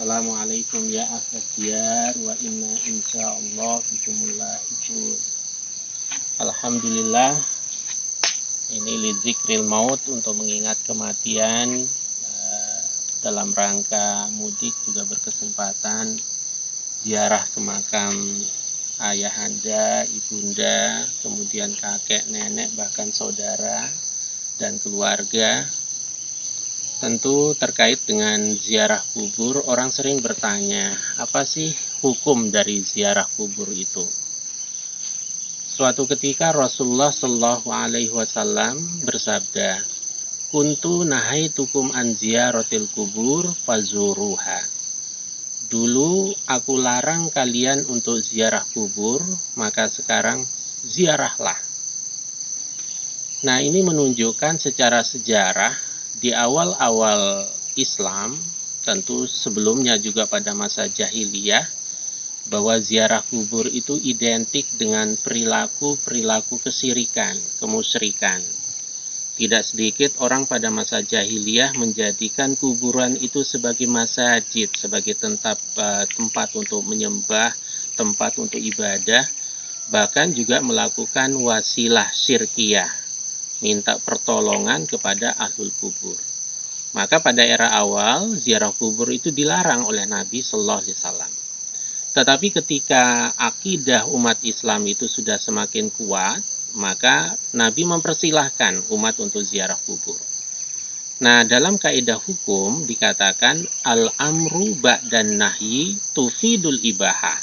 Assalamualaikum ya akhir wa inna insyaallah bikumullah ibun. Alhamdulillah, ini lidzikril maut, untuk mengingat kematian. Dalam rangka mudik juga berkesempatan ziarah ke makam ayahanda, ibunda, kemudian kakek, nenek, bahkan saudara dan keluarga. Tentu terkait dengan ziarah kubur, orang sering bertanya, apa sih hukum dari ziarah kubur itu? Suatu ketika Rasulullah Shallallahu Alaihi Wasallam bersabda, "Kuntu nahaitukum an ziyaratil kubur fazuruha." Dulu aku larang kalian untuk ziarah kubur, maka sekarang ziarahlah. Nah, ini menunjukkan secara sejarah di awal-awal Islam, tentu sebelumnya juga pada masa jahiliyah, bahwa ziarah kubur itu identik dengan perilaku kesyirikan, kemusyrikan. Tidak sedikit orang pada masa jahiliyah menjadikan kuburan itu sebagai masjid, sebagai tempat untuk menyembah, tempat untuk ibadah, bahkan juga melakukan wasilah syirkiyah, minta pertolongan kepada ahlul kubur. Maka pada era awal ziarah kubur itu dilarang oleh Nabi Sallallahu Alaihi Wasallam. Tetapi ketika akidah umat Islam itu sudah semakin kuat, maka Nabi mempersilahkan umat untuk ziarah kubur. Nah, dalam kaidah hukum dikatakan al-amru ba'dan nahyi tufidul ibahah.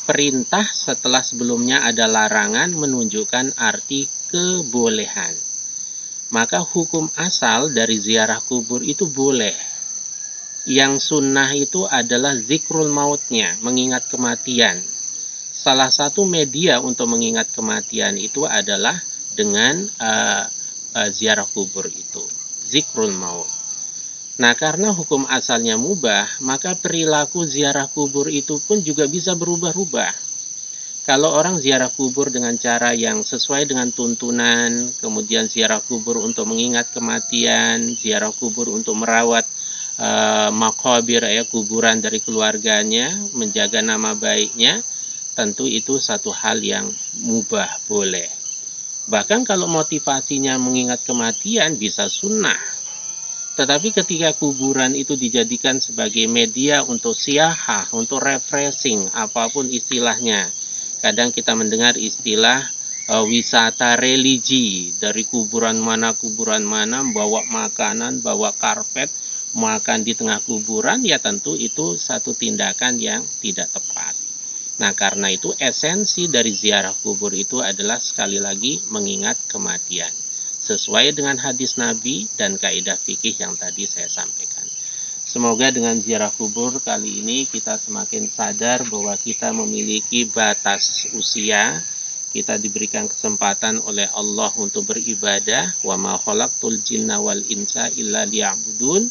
Perintah setelah sebelumnya ada larangan menunjukkan arti kebolehan. Maka hukum asal dari ziarah kubur itu boleh. Yang sunnah itu adalah zikrul mautnya, mengingat kematian. Salah satu media untuk mengingat kematian itu adalah dengan ziarah kubur itu, zikrul maut. Nah, karena hukum asalnya mubah, maka perilaku ziarah kubur itu pun juga bisa berubah-ubah. Kalau orang ziarah kubur dengan cara yang sesuai dengan tuntunan, kemudian ziarah kubur untuk mengingat kematian, ziarah kubur untuk merawat maqabir, kuburan dari keluarganya, menjaga nama baiknya, tentu itu satu hal yang mubah, boleh. Bahkan kalau motivasinya mengingat kematian bisa sunnah. Tetapi ketika kuburan itu dijadikan sebagai media untuk siyahah, untuk refreshing, apapun istilahnya. Kadang kita mendengar istilah wisata religi, dari kuburan mana, bawa makanan, bawa karpet, makan di tengah kuburan, ya tentu itu satu tindakan yang tidak tepat. Nah, karena itu esensi dari ziarah kubur itu adalah sekali lagi mengingat kematian, sesuai dengan hadis Nabi dan kaidah fikih yang tadi saya sampaikan. Semoga dengan ziarah kubur kali ini kita semakin sadar bahwa kita memiliki batas usia. Kita diberikan kesempatan oleh Allah untuk beribadah. Wa ma khalaqtul jinna wal insa illa liya'budun.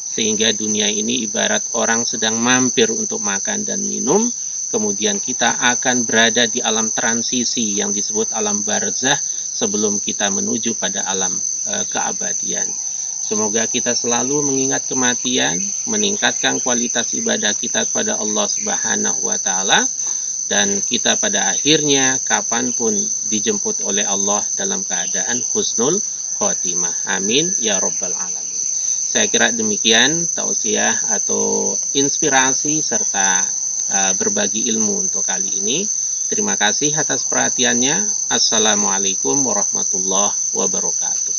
Sehingga dunia ini ibarat orang sedang mampir untuk makan dan minum. Kemudian kita akan berada di alam transisi yang disebut alam barzah sebelum kita menuju pada alam keabadian. Semoga kita selalu mengingat kematian, meningkatkan kualitas ibadah kita kepada Allah Subhanahu wa Ta'ala, dan kita pada akhirnya kapanpun dijemput oleh Allah dalam keadaan husnul khotimah. Amin ya Rabbal Alamin. Saya kira demikian tausiah atau inspirasi serta berbagi ilmu untuk kali ini. Terima kasih atas perhatiannya. Assalamualaikum warahmatullahi wabarakatuh.